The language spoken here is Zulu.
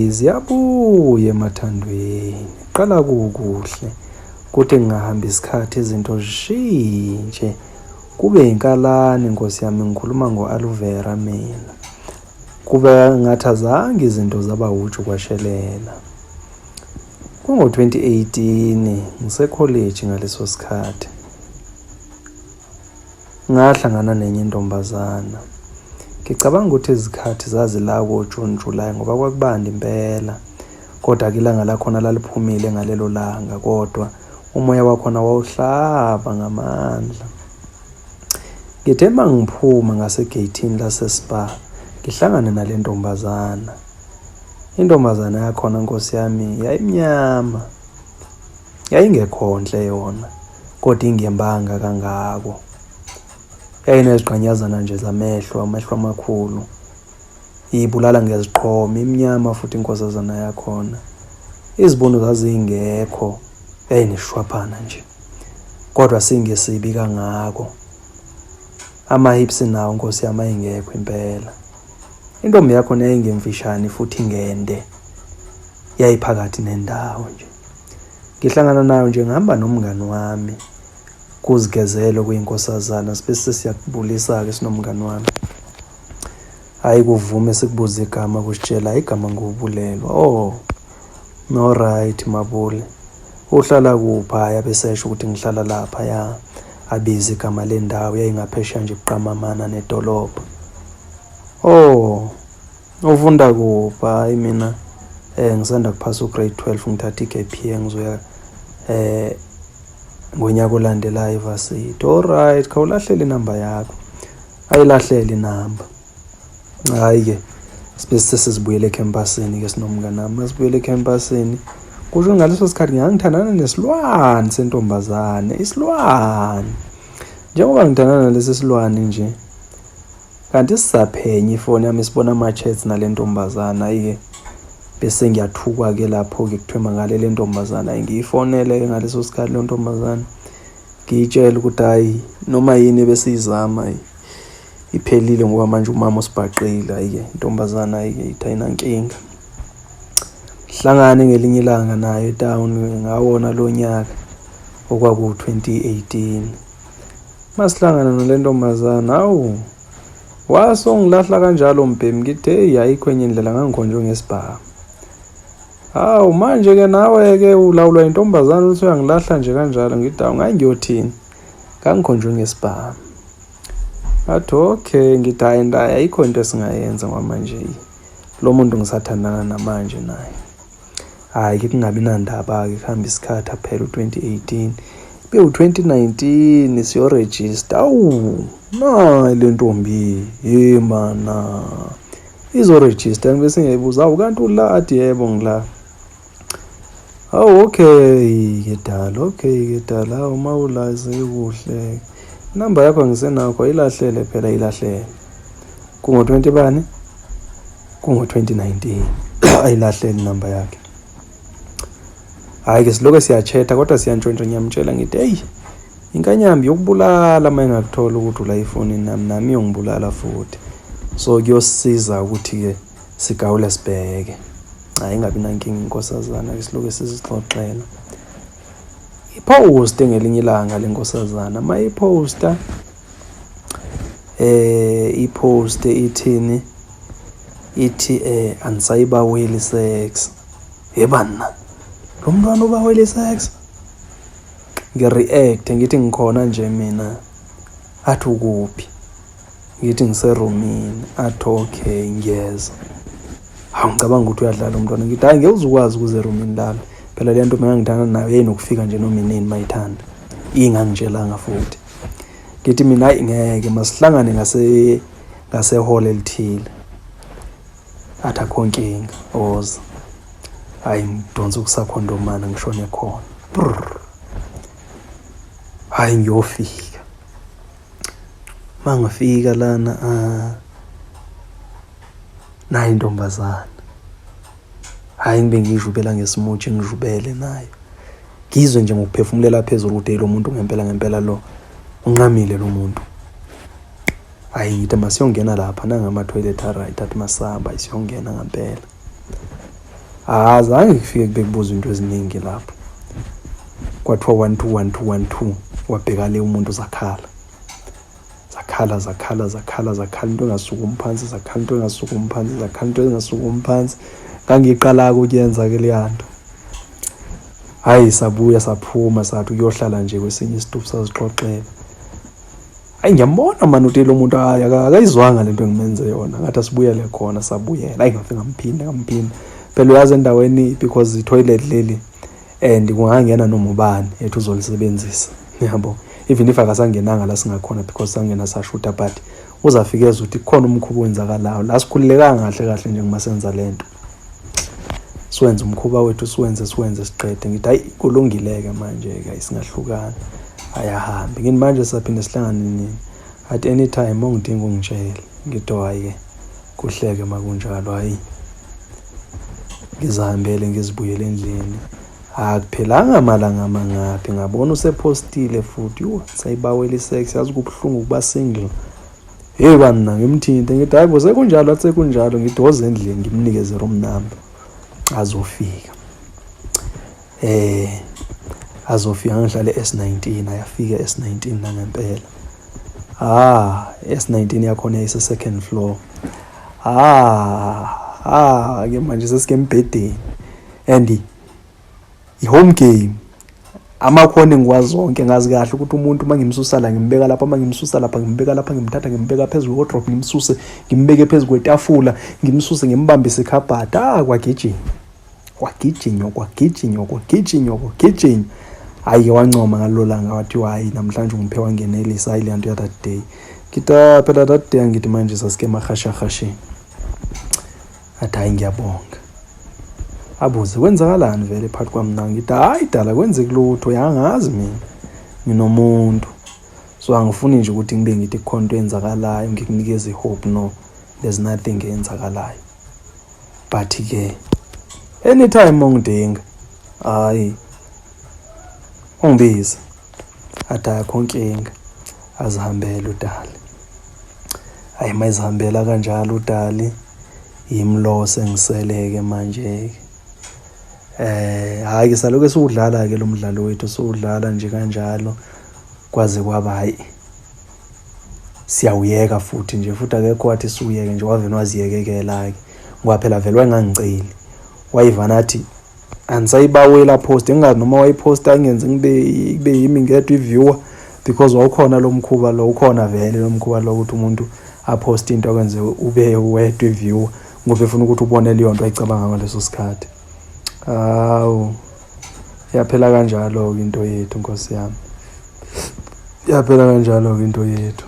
Ziyabuye emathandweni. Qala kukuhle. Kuthi ngingahamba isikhathi izinto zishintshe. Kube inkalane Nkosi yami, ngikhuluma ngo-aloe vera mina. Kube ngathi azange izinto zaba uju kwashelela. Kungo-2018 ngisekholeji ngaleso sikhathi. Ngahlangana nenye intombazana. Ngicabanga ukuthi izikhathi zazila koJune July ngoba kwakubanda impela. Kodwa ilanga lakhona laliphumile ngalelo langa, kodwa umoya wakhona wawuhlaba ngamandla. Ngithe mangiphuma ngasegeyithini laseSpa ngihlangane nale ntombazana. Intombazana yakhona Nkosi yami yayimnyama. Yayingekhonhle yona, kodwa ingembanga kangako. Yayinezigqanyazana nje zamehlo, amehlo amakhulu. Ibulala ngeziqhoma, imnyama futhi inkosazana yakhona. Izibuno zazingekho, yayineshwaphana nje. Kodwa singesibi kangako. Ama-hips nawo Nkosi yami ayingekho impela. Intombi yakhona yayingemfishane futhi ingende. Yayiphakathi nendawo nje. Ngihlangana nayo nje ngihamba nomngani wami. Kuzigezelo kuyinkosazana sibese siyakubulisa-ke sinomngani wami. Hayi kuvume sikubuza igama kusitshela igama ngobulelwa. No right mabule. Uhlala kuphi? Hayi abesesho ukuthi ngihlala lapha ya. Abiza igama lendawo yayingaphesheya nje buqamamana nedolobha. Ufunda kuphi? Hayi mina ngisanda kuphasa ugrade 12 ngithatha i-gap year ngizoya ngonyaka olandelayo evarsity. Alright, khawulahlele inamba yakho. Ayilahlele inamba. Hayi-ke sibese sesibuyele ekhempasini-ke sinomngane nami. Masibuyele ekhempasini kusho ngaleso sikhathi ngangithandana nesilwane sentombazane. Isilwane. Njengoba ngithandana nalesi silwane nje, kanti sisaphenya ifoni yami sibona ama-chats nale ntombazana. Hayi-ke bese ngiyathuka-ke lapho-ke kuthiwa mangale le ntombazana ngiyifonele ngaleso sikhathi le ntombazana. Ngiyitshela ukuthi hayi noma yini besiyizama iphelile ngoba manje umama usibhaqile. Hayi-ke intombazana hayi-ke ithi ayinankinga. Hlangane ngelinye ilanga nayo etown ngawona lo nyaka okwaku-2018. Masihlangana nale ntombazana, wasongilahla kanjalo mbhemi. Ngithi hey ayikho enye indlela, ngangikhonjwe ngesibhamu. Manje-ke nawe-ke ulawulwa intombazana uthi uyangilahla nje kanjalo. Ngithi ngayi ngiyothini, ngangikhonjwe ngesibhamu. Athi okay, ngithi hayi ayikho into esingayenza ngamanje. Lo muntu ngisathandana namanje naye. Hayi-ke kungabi nandaba-ke kuhamba isikhathi aphela u-2018. Be-2019 siyorejista. Nayi le ntombi mana izorejista. Ngibese ngiyibuza kanti ula? Athi yebo ngila. Okay kedala uma ulazi kuhle. Inamba yakho ngisenakho ayilahlele phela ayilahlele. Kungo-20 bani? Kungo-2019. Ayilahlele inamba yakhe. Hayi-ke siloke siyachatha kodwa siyantshontsha. Ngiyamtshela ngithi hey inkanyambi yokubulala uma engakuthola ukuthi ula ifonini nami yongibulala futhi. So kuyosisiza ukuthi-ke sigawule sibheke. Hayi ingabi nankinga inkosazana-ke siloke sizixoxela. Ipost ngelinye ilanga lenkosazana mayiposta ipost ithini ithi anisayibaweli sex. Yebana lo mntwana ubaweli sex. Ngireact ngithi ngikhona nje mina. Athi ukuphi? Ngithi ngiserumini. Athi okay ngiyeza. Ngicabanga ukuthi uyadlala umntwana. Ngithi hayi ngeke uzukwazi ukuze erumini lami. Phela le nto ngangithanda nayo yayinokufika nje noma inini mayithanda. Ingangitshelanga futhi. Ngithi mina hayi ngeke masihlangane ngase hall elithile. Athi akho nkinga oza. Hayi ngidonsa ukusakhondomana ngishone khona. Hayi ngiyofika. Mangafika lana nayi intombazana. Hayi ngibe ngijubela ngesimuthi ngijubele nayo. Ngizwe nje ngokuphefumulela phezulu ukuthi lo muntu ngempela lo unqamile lo muntu. Hayi ngithi masiyongena lapha nangama toilet right athi masaba isiyongena ngempela. Azange kufike bekubuza into eziningi lapho. Kwathiwa 1 2 wabheka le umuntu zakhala into engasukumi phansi. Ngangiqala ukuyenza ke leyanto. Hayi sabuya saphuma sathi uyohlala nje kwesinye isitupu sazixoxela. Hayi ngiyambona manje uthi lo muntu akayizwanga lento engimenze yona. Ngathi asibuyele khona sabuyela. Hayi ngafika ngamphinda. Phela uyazi endaweni because i-toilet leli and kungangena noma ubani ethi uzolisebenzisa. Yabo. Even if akasangenanga la singakhona because sangena sashuta but uzafikeza ukuthi kukhona umkhuba wenzakalayo. La sikhululekanga kahle nje ngomasenza lento. Siwenze umkhuba wethu siwenze siqede. Ngithi hayi kulungileke manje ke singahlukana. Ayahambe. Ngini manje saphinde sihlangane nini. At any time ongidinga ungitshela. Ngithi hayi kuhleke makunjalo hayi. Ngizihambele ngizibuyele endlini. Akuphelanga amalanga amangaphi ngabona usepostile futhi sayibawela isex yazi kubhlungu kuba single. Hey bana ngimthinte ngithi hayi bo sekunjalo ngithi woze endlini ngimnikeze room number azofika. Azofika ngihlale S19 ayafika S19 nangempela. S19 yakhona ise second floor. Ke manje sesike embhedeni and i-home game amakhona engikwazi zonke ngazi kahle ukuthi umuntu mangimsusa la ngimbeka lapha mangimsusa lapha ngimbeka lapha ngimthatha ngimbeka phezulu wardrobe ngimsuse ngimbeke phezulu kwetafula ngimsuse ngimbambise ikhabhada kwagijinywa hayi wancoma ngalolanga wathi hayi namhlanje ungiphe wangenelisa hayi lento ya that day kita phela that day ngithi manje sasike mahashahashini athi hayi ngiyabonga abuze kwenzakalani vele phakathi kwami na ngithi hayi dala kwenzeke lutho yangazi mina nginomuntu so angifuni nje ukuthi ngibe ngithi kukhona into enzakalayo ngikunikeze hope no there's nothing enzakalayo but ke anytime ongidinga hayi ungibiza athi akho nkinga azihambele uDali hayi mayizihambela kanjalo uDali imlose ngiseleke manje hayi saloke siudlala ke lo mdlalo wethu siudlala nje kanjalo kwaze kwaba hayi siyawuyeka futhi akekho wathi siyuyeke nje wavena waziyekekela ke ngoba phela vele wayengangiceli wayivana athi anisayibawela post engazi noma wayiposta angenze kube yimi ngedwa iviewer because wawukhona lo mkhuba lo ukhona vele lo mkhuba lo ukuthi umuntu apost into akwenze ube wedwa iviewer ngoba efuna ukuthi ubone leyo nto ayicabanga ngaleso sikhathi. Yaphela kanjalo into yethu Nkosi yami. Yaphela kanjalo into yethu.